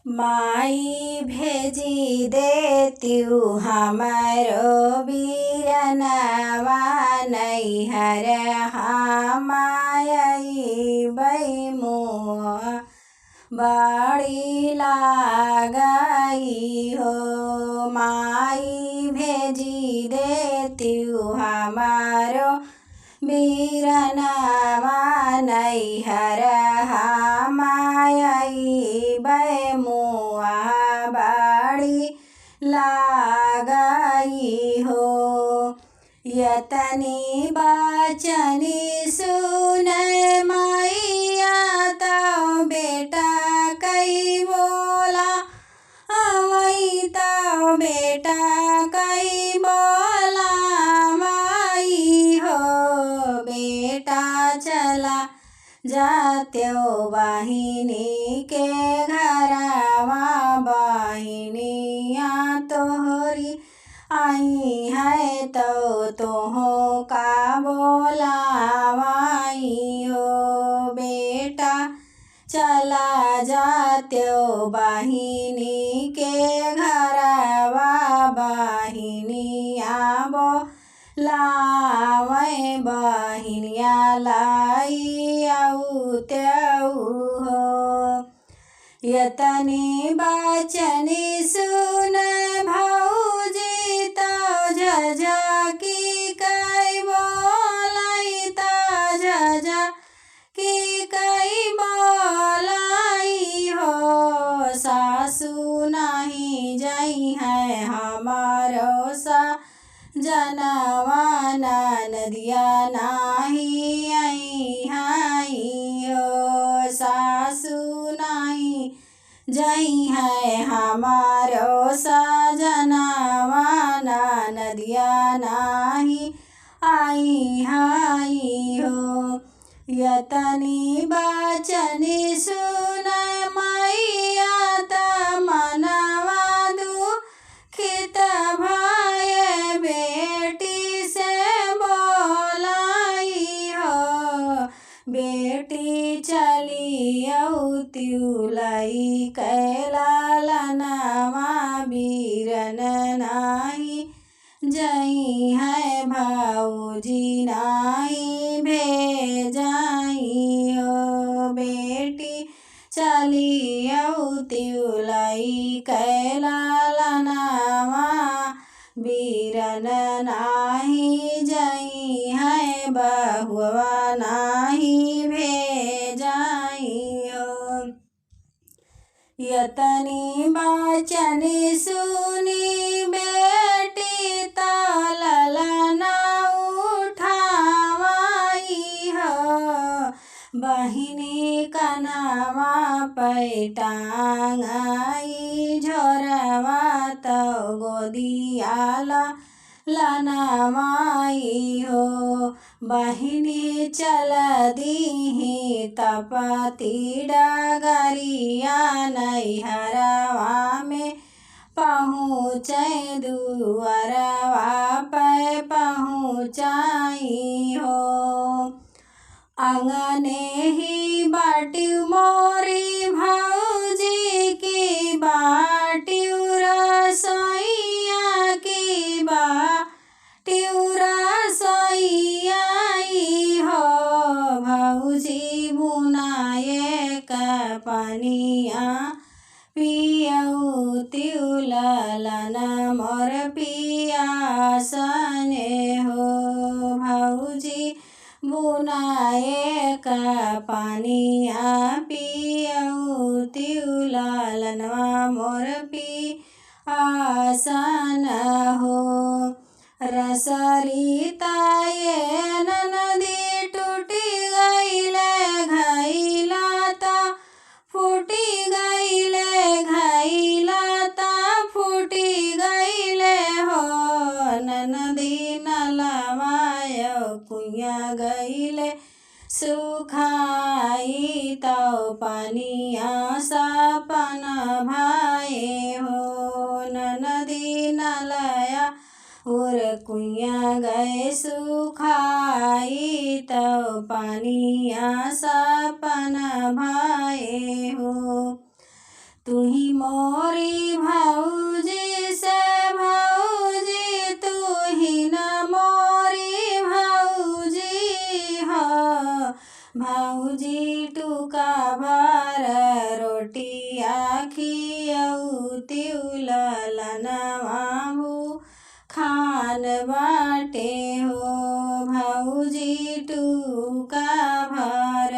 माई भेजी देत्यू हमारो बीरनवा नैहर माई बैमुआ बड़ी लागई हो। माई भेजी देत्यू हमारो बीरनवा नैहर माई बैमुआ बड़ी लागई हो। यतनी बचनी सुन मैया तो बेटा कई बोला वही तो बेटा कई बोला माई हो। बेटा चला जात्यो बहिनी के घरवा बहिनिया तोहरी आई है तो तुहो का बोला माई हो। बेटा चला जात्यो बहिनी के घरवा बहिनिया बोलावै बहिनिया लाई औत्यौ हो। यतनी बचनी सुन भौजी तो झझकी कई बोलाई तो झझकी कई बोलाई हो। सासू नहीं जई है हमारो सा जनवा नदिया नाही आई हाई हो। सासू नहीं जई है हमारो सजनवा नदिया नाही आई हाई हो। यतनी बचनी सुन मैया त मनवा दुखित भय बेटी से बोलाई हो। बेटी चली औत्युलाई कैलालनवा बीरन नाही जई है भाऊजी नाही भेजाई हो। बेटी चली औत्युलाई कैलालनवा बीरन नाही जई है बहुआ नाही भेजाई हो। यतनी बचनी सुनी बेटी तो ललना उठावाई हो। बहिनी कनवा पैटांगाई झोरवा तो गोदियाला लनवाई हो। बहिनी चल दीही तपती डगरिया नैहरवा में पहुँचे दुअरवा पे पहुँचाई हो। अंगने ही बाट्यू मोरी भौजी की बाट्यू रसोइया की बाट्यू रसोइया हो। भौजी बुनाए कपनिया पियौत्यू ललन मोर पियासने हो। भौजी बुनाए कपनिया पियौत्यू ललनवा मोर पियासन हो। रसरिताए ननदी टूटी गईले घैला ता फूटी गईले घैला ता फूटी गईले हो। ननदी नलवायो कुइया गईले सुखाई तो पनिया सपन भाए हो। ननदी नलया और कुइया गए सुखाई तो पानिया सपन भाए हो। तू ही मोरी भौजी से भौजी तू ही न मोरी भौजी हो भौजी टुका भर रोटिया खियऊ तिउललनवा खान बाटे हो भौजी टुका भर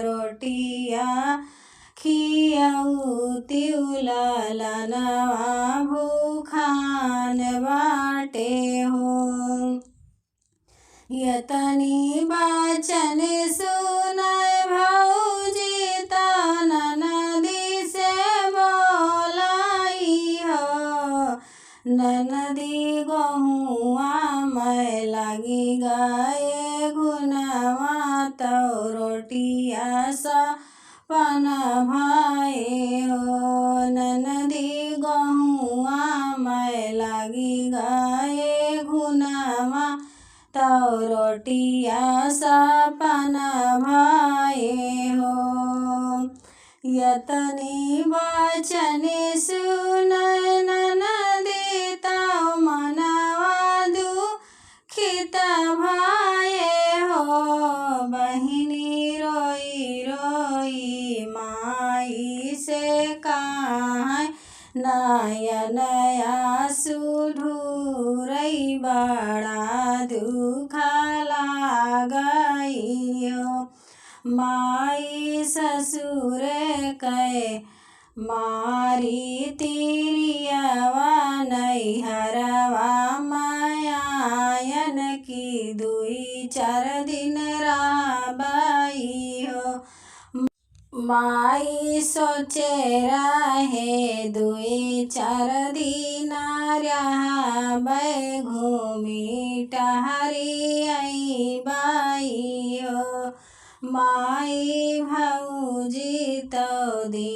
रोटिया खियऊ तिउललनवा खान बाटे हो। यतनी बचन सुनय भौजी तन नदी से बोलाई हो ननदी गहुआ मैं लगी गए घुनवा तो रोटिया सा पन भाए हो ननदी गहुआ मैं लगी गए घुनवा तो रोटिया सा पन भाए हो। यतनी बचन सुन ननदी तो मनवा दुखित भाए हो बहिनी रोई रोई माई से कहाँ नयन आंसू ढूरई बड़ा दुख लागई हो माई ससुर कहे मारी तिरियवा नैहरवा मायायन की दुई चार दिन राबाई हो माई सोचे रहे दुई चार दिन रहबै घूमी टहरी आई बाई हो माई भौजी तो दी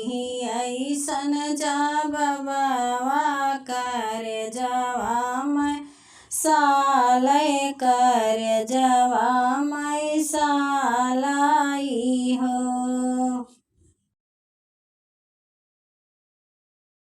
ऐसन जब बाबा कर जवा मैं साल कर जवा मैं सा